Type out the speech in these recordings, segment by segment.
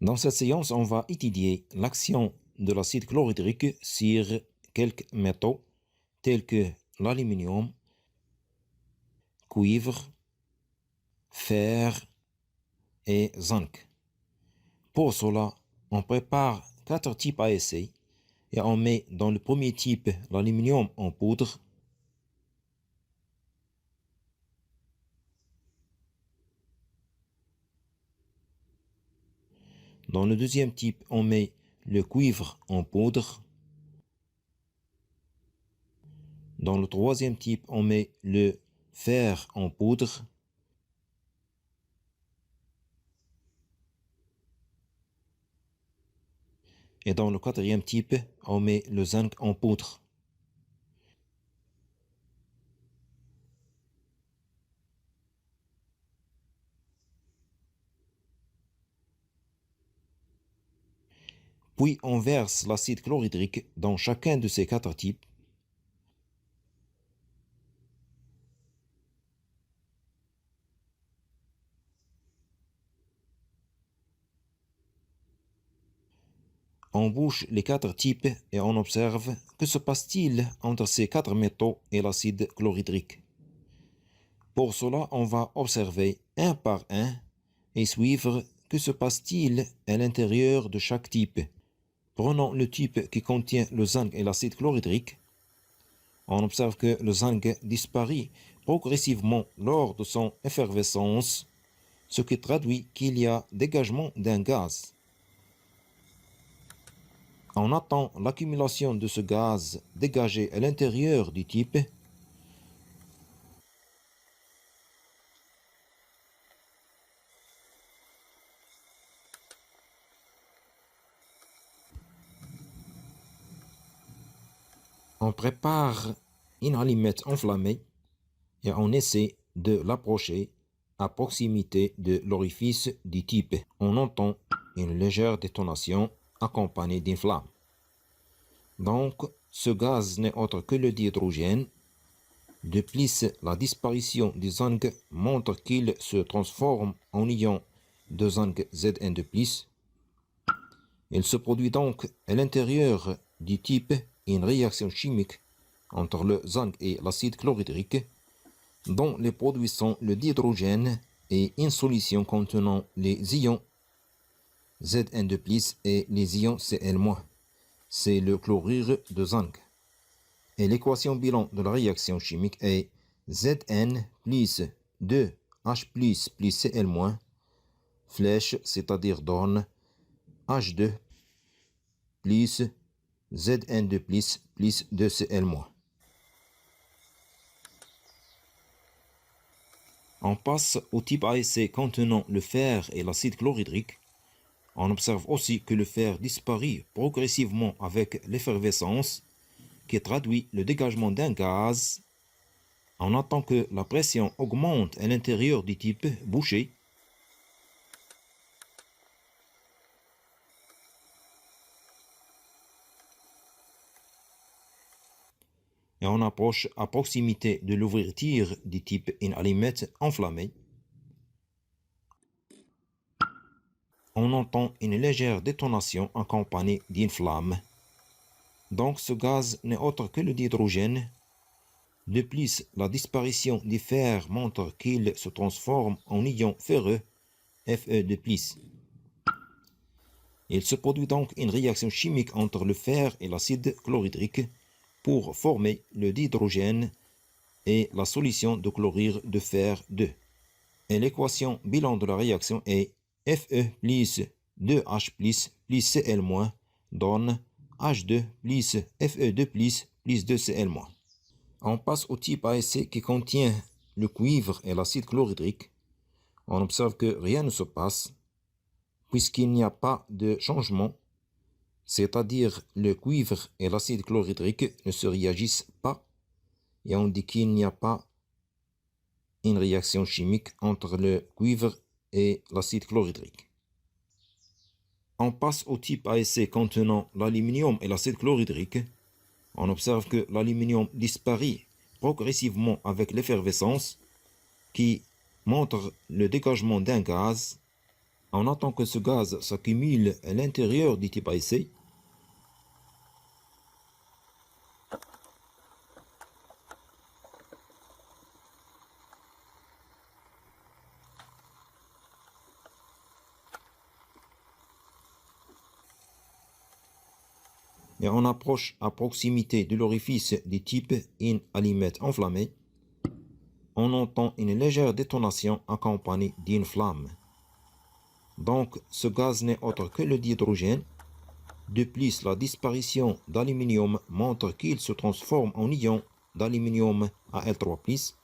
Dans cette séance, on va étudier l'action de l'acide chlorhydrique sur quelques métaux tels que l'aluminium, cuivre, fer et zinc. Pour cela, on prépare 4 types à essai et on met dans le premier type l'aluminium en poudre. Dans le deuxième type, on met le cuivre en poudre. Dans le troisième type, on met le fer en poudre. Et dans le quatrième type, on met le zinc en poudre. Puis on verse l'acide chlorhydrique dans chacun de ces 4 types. On bouche les 4 types et on observe que se passe-t-il entre ces 4 métaux et l'acide chlorhydrique. Pour cela, on va observer un par un et suivre que se passe-t-il à l'intérieur de chaque type. Prenons le type qui contient le zinc et l'acide chlorhydrique. On observe que le zinc disparaît progressivement lors de son effervescence, ce qui traduit qu'il y a dégagement d'un gaz. On attend l'accumulation de ce gaz dégagé à l'intérieur du type. On prépare une allumette enflammée et on essaie de l'approcher à proximité de l'orifice du type. On entend une légère détonation accompagnée d'une flamme. Donc, ce gaz n'est autre que le dihydrogène. De plus, la disparition du zinc montre qu'il se transforme en ion de zinc Zn2+. Il se produit donc à l'intérieur du type une réaction chimique entre le zinc et l'acide chlorhydrique, dont les produits sont le dihydrogène et une solution contenant les ions Zn2+, et les ions Cl-. C'est le chlorure de zinc. Et l'équation bilan de la réaction chimique est Zn plus 2H plus Cl-, flèche, c'est-à-dire donne H2 plus Zn2 plus 2Cl-. On passe au type à essai contenant le fer et l'acide chlorhydrique. On observe aussi que le fer disparaît progressivement avec l'effervescence, qui traduit le dégagement d'un gaz. On attend que la pression augmente à l'intérieur du type bouché. Et on approche à proximité de l'ouverture du type une allumette enflammée. On entend une légère détonation accompagnée d'une flamme. Donc ce gaz n'est autre que le dihydrogène. De plus, la disparition du fer montre qu'il se transforme en ion ferreux, Fe2+. Il se produit donc une réaction chimique entre le fer et l'acide chlorhydrique pour former le dihydrogène et la solution de chlorure de fer 2. Et l'équation bilan de la réaction est Fe plus 2H plus Cl- donne H2 plus Fe2 plus 2Cl-. On passe au type à essai qui contient le cuivre et l'acide chlorhydrique. On observe que rien ne se passe puisqu'il n'y a pas de changement, c'est-à-dire le cuivre et l'acide chlorhydrique ne se réagissent pas et on dit qu'il n'y a pas une réaction chimique entre le cuivre et l'acide chlorhydrique. On passe au type à essai contenant l'aluminium et l'acide chlorhydrique. On observe que l'aluminium disparaît progressivement avec l'effervescence qui montre le dégagement d'un gaz. On attend que ce gaz s'accumule à l'intérieur du type ASA. Et on approche à proximité de l'orifice du type une allumette enflammée. On entend une légère détonation accompagnée d'une flamme. Donc, ce gaz n'est autre que le dihydrogène. De plus, la disparition d'aluminium montre qu'il se transforme en ion d'aluminium Al3+.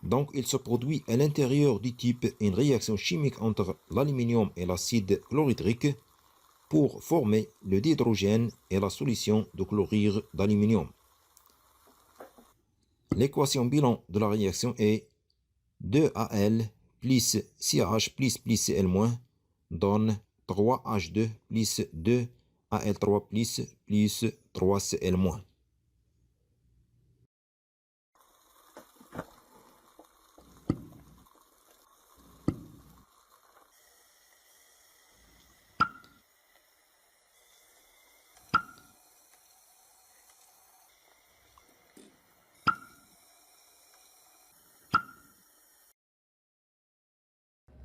Donc, il se produit à l'intérieur du type une réaction chimique entre l'aluminium et l'acide chlorhydrique pour former le dihydrogène et la solution de chlorure d'aluminium. L'équation bilan de la réaction est 2Al plus CH plus Cl- donne 3H2 plus 2Al3 plus 3Cl-.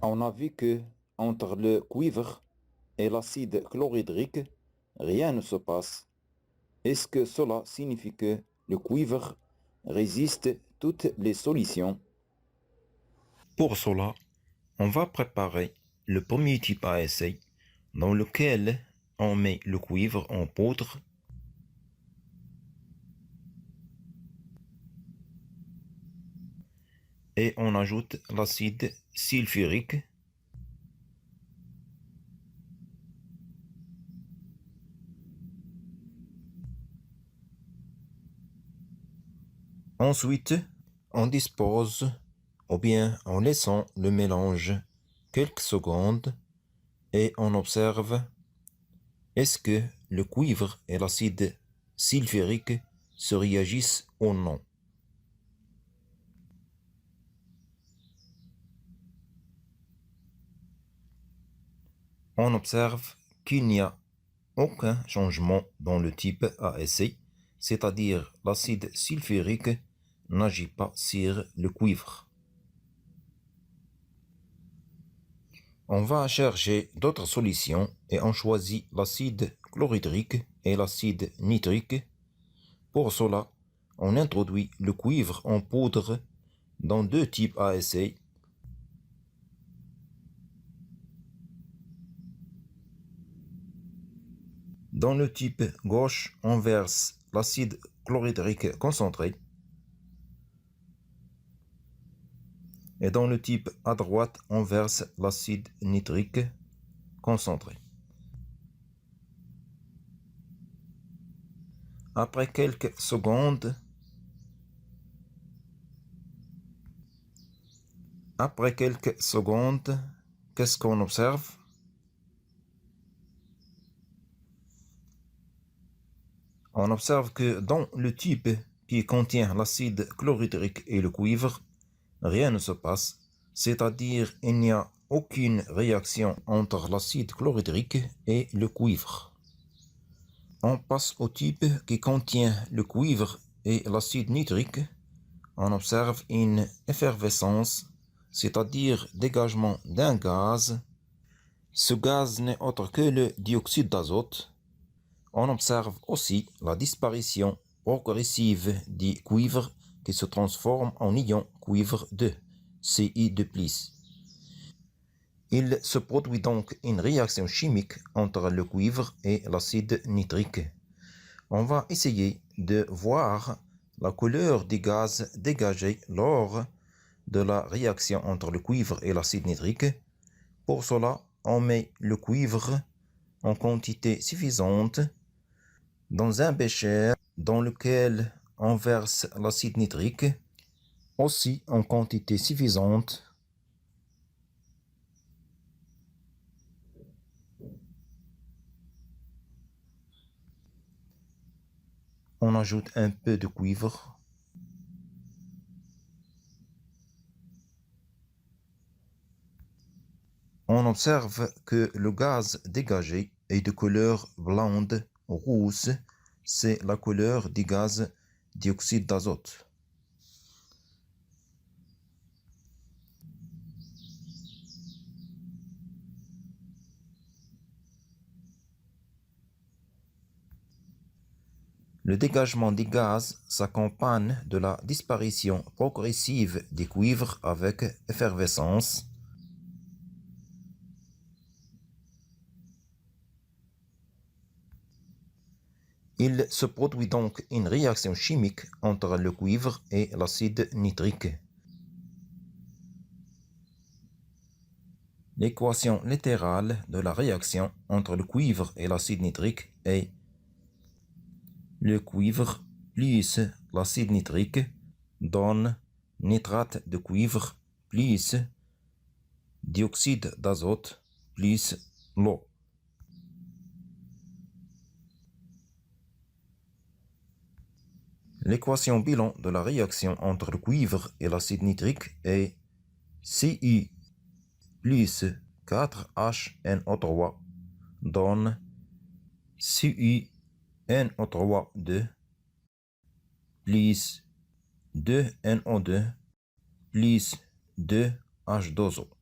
On a vu que entre le cuivre et l'acide chlorhydrique, rien ne se passe. Est-ce que cela signifie que le cuivre résiste toutes les solutions? Pour cela, on va préparer le premier type ASA dans lequel on met le cuivre en poudre et on ajoute l'acide sulfurique. Ensuite, on dispose ou bien en laissant le mélange quelques secondes et on observe est-ce que le cuivre et l'acide sulfurique se réagissent ou non. On observe qu'il n'y a aucun changement dans le type ASA, c'est-à-dire l'acide sulfurique n'agit pas sur le cuivre. On va chercher d'autres solutions et on choisit l'acide chlorhydrique et l'acide nitrique. Pour cela, on introduit le cuivre en poudre dans deux types ASA. Dans le type gauche, on verse l'acide chlorhydrique concentré. Et dans le type à droite, on verse l'acide nitrique concentré. Après quelques secondes, qu'est-ce qu'on observe? On observe que dans le type qui contient l'acide chlorhydrique et le cuivre, rien ne se passe, c'est-à-dire il n'y a aucune réaction entre l'acide chlorhydrique et le cuivre. On passe au type qui contient le cuivre et l'acide nitrique. On observe une effervescence, c'est-à-dire dégagement d'un gaz. Ce gaz n'est autre que le dioxyde d'azote. On observe aussi la disparition progressive du cuivre qui se transforme en ion cuivre 2, Ci2+. Il se produit donc une réaction chimique entre le cuivre et l'acide nitrique. On va essayer de voir la couleur des gaz dégagés lors de la réaction entre le cuivre et l'acide nitrique. Pour cela, on met le cuivre en quantité suffisante dans un bécher dans lequel on verse l'acide nitrique, aussi en quantité suffisante. On ajoute un peu de cuivre. On On observe que le gaz dégagé est de couleur blonde rousse, c'est la couleur du gaz dioxyde d'azote. Le dégagement des gaz s'accompagne de la disparition progressive du cuivre avec effervescence. Il se produit donc une réaction chimique entre le cuivre et l'acide nitrique. L'équation littérale de la réaction entre le cuivre et l'acide nitrique est le cuivre plus l'acide nitrique donne nitrate de cuivre plus dioxyde d'azote plus l'eau. L'équation bilan de la réaction entre le cuivre et l'acide nitrique est Cu plus 4HNO3 donne CuNO3 plus 2NO2 plus 2H2O.